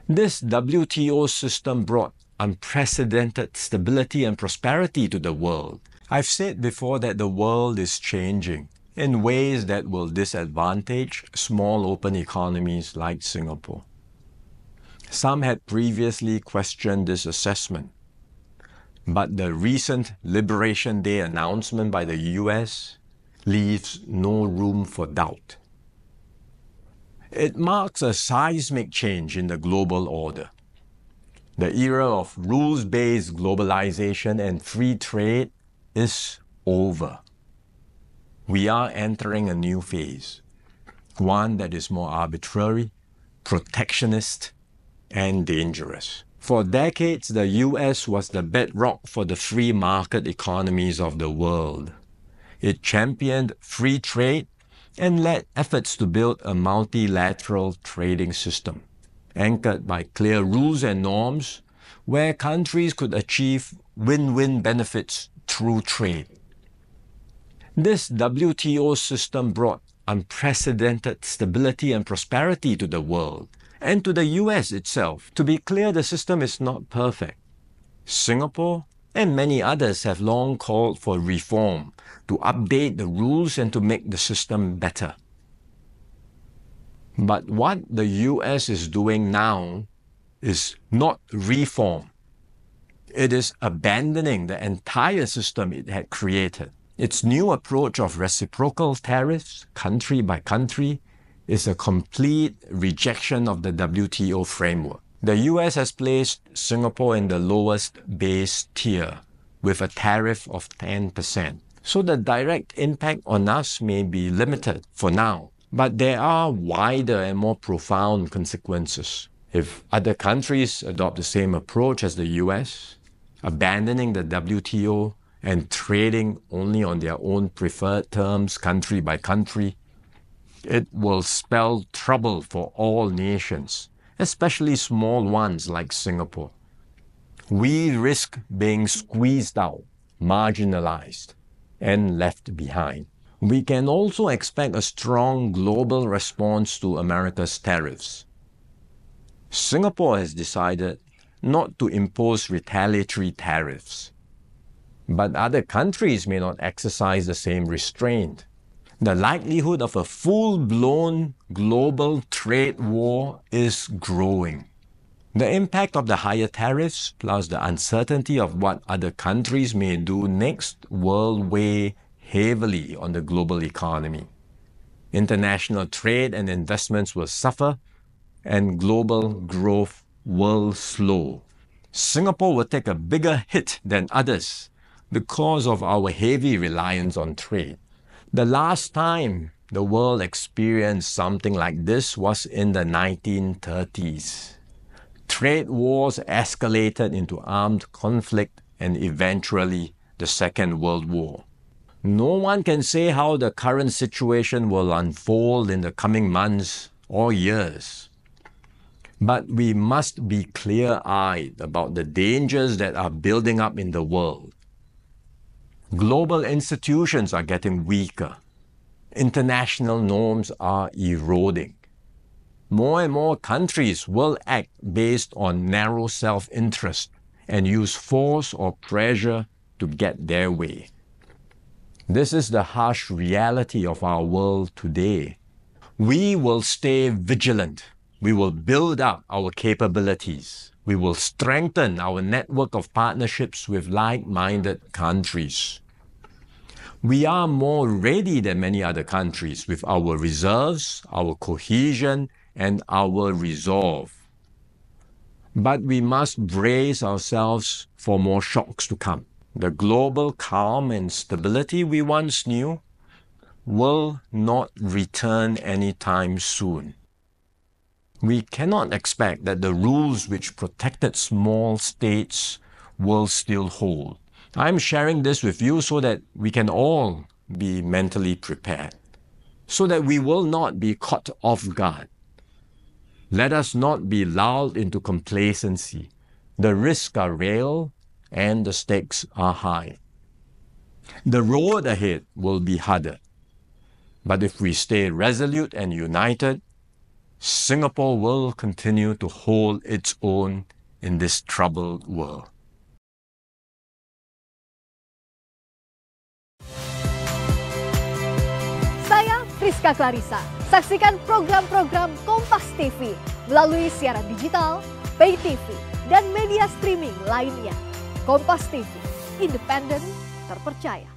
This WTO system brought unprecedented stability and prosperity to the world. I've said before that the world is changing in ways that will disadvantage small open economies like Singapore. Some had previously questioned this assessment, but the recent Liberation Day announcement by the US leaves no room for doubt. It marks a seismic change in the global order. The era of rules-based globalization and free trade is over. We are entering a new phase, one that is more arbitrary, protectionist, and dangerous. For decades, the US was the bedrock for the free market economies of the world. It championed free trade and led efforts to build a multilateral trading system, anchored by clear rules and norms, where countries could achieve win-win benefits through trade. This WTO system brought unprecedented stability and prosperity to the world, and to the US itself. To be clear, the system is not perfect. Singapore and many others have long called for reform, to update the rules and to make the system better. But what the US is doing now is not reform. It is abandoning the entire system it had created. Its new approach of reciprocal tariffs, country by country, is a complete rejection of the WTO framework. The US has placed Singapore in the lowest base tier with a tariff of 10%. So the direct impact on us may be limited for now, but there are wider and more profound consequences. If other countries adopt the same approach as the US, abandoning the WTO and trading only on their own preferred terms, country by country, it will spell trouble for all nations, especially small ones like Singapore. We risk being squeezed out, marginalized, and left behind. We can also expect a strong global response to America's tariffs. Singapore has decided not to impose retaliatory tariffs, but other countries may not exercise the same restraint. The likelihood of a full-blown global trade war is growing. The impact of the higher tariffs, plus the uncertainty of what other countries may do next, will weigh heavily on the global economy. International trade and investments will suffer, and global growth will slow. Singapore will take a bigger hit than others because of our heavy reliance on trade. The last time the world experienced something like this was in the 1930s. Trade wars escalated into armed conflict and eventually the Second World War. No one can say how the current situation will unfold in the coming months or years. But we must be clear-eyed about the dangers that are building up in the world. Global institutions are getting weaker. International norms are eroding. More and more countries will act based on narrow self-interest and use force or pressure to get their way. This is the harsh reality of our world today. We will stay vigilant. We will build up our capabilities. We will strengthen our network of partnerships with like-minded countries. We are more ready than many other countries with our reserves, our cohesion, and our resolve. But we must brace ourselves for more shocks to come. The global calm and stability we once knew will not return anytime soon. We cannot expect that the rules which protected small states will still hold. I'm sharing this with you so that we can all be mentally prepared, so that we will not be caught off guard. Let us not be lulled into complacency. The risks are real and the stakes are high. The road ahead will be harder, but if we stay resolute and united, Singapore will continue to hold its own in this troubled world. Saya Friska Clarissa. Saksikan program-program Kompas TV melalui siaran digital, pay TV, dan media streaming lainnya. Kompas TV, independen, terpercaya.